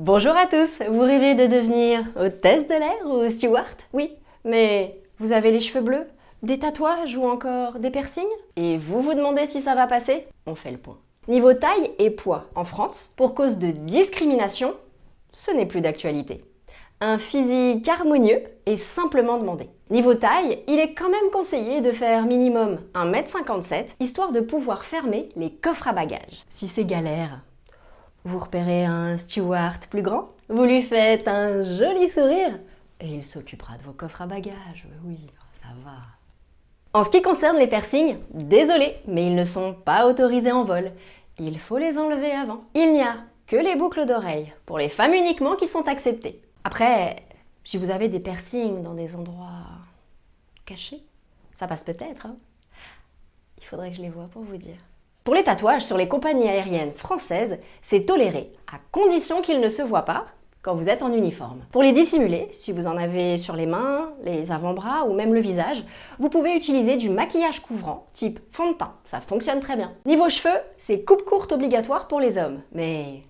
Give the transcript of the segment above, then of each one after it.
Bonjour à tous, vous rêvez de devenir hôtesse de l'air ou steward? Oui, mais vous avez les cheveux bleus, des tatouages ou encore des piercings? Et vous vous demandez si ça va passer? On fait le point. Niveau taille et poids, en France, pour cause de discrimination, ce n'est plus d'actualité. Un physique harmonieux est simplement demandé. Niveau taille, il est quand même conseillé de faire minimum 1,57 m, histoire de pouvoir fermer les coffres à bagages. Si c'est galère, vous repérez un steward plus grand, vous lui faites un joli sourire et il s'occupera de vos coffres à bagages. Oui, ça va. En ce qui concerne les piercings, désolé, mais ils ne sont pas autorisés en vol. Il faut les enlever avant. Il n'y a que les boucles d'oreilles, pour les femmes uniquement, qui sont acceptées. Après, si vous avez des piercings dans des endroits cachés, ça passe peut-être, hein. Il faudrait que je les voie pour vous dire. Pour les tatouages sur les compagnies aériennes françaises, c'est toléré, à condition qu'ils ne se voient pas quand vous êtes en uniforme. Pour les dissimuler, si vous en avez sur les mains, les avant-bras ou même le visage, vous pouvez utiliser du maquillage couvrant, type fond de teint, ça fonctionne très bien. Niveau cheveux, c'est coupe courte obligatoire pour les hommes, mais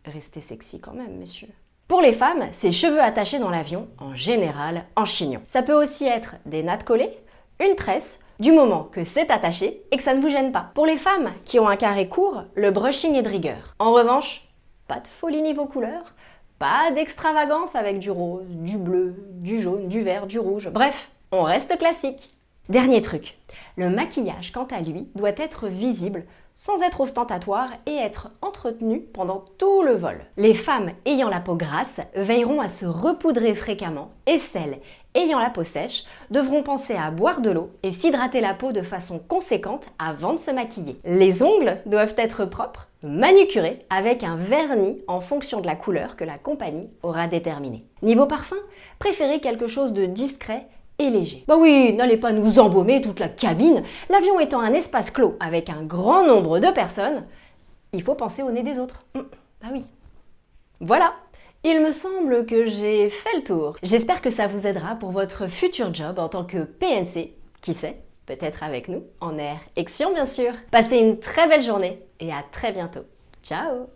restez sexy quand même, messieurs. Pour les femmes, c'est cheveux attachés dans l'avion, en général en chignon. Ça peut aussi être des nattes collées, une tresse, du moment que c'est attaché et que ça ne vous gêne pas. Pour les femmes qui ont un carré court, le brushing est de rigueur. En revanche, pas de folie niveau couleur, pas d'extravagance avec du rose, du bleu, du jaune, du vert, du rouge, bref, on reste classique. Dernier truc, le maquillage quant à lui doit être visible sans être ostentatoire et être entretenu pendant tout le vol. Les femmes ayant la peau grasse veilleront à se repoudrer fréquemment et celles ayant la peau sèche devront penser à boire de l'eau et s'hydrater la peau de façon conséquente avant de se maquiller. Les ongles doivent être propres, manucurés avec un vernis en fonction de la couleur que la compagnie aura déterminée. Niveau parfum, préférez quelque chose de discret et léger. Bah oui, n'allez pas nous embaumer toute la cabine. L'avion étant un espace clos avec un grand nombre de personnes, il faut penser au nez des autres. Bah oui. Voilà, il me semble que j'ai fait le tour. J'espère que ça vous aidera pour votre futur job en tant que PNC. Qui sait, peut-être avec nous, en Air Action bien sûr. Passez une très belle journée et à très bientôt. Ciao!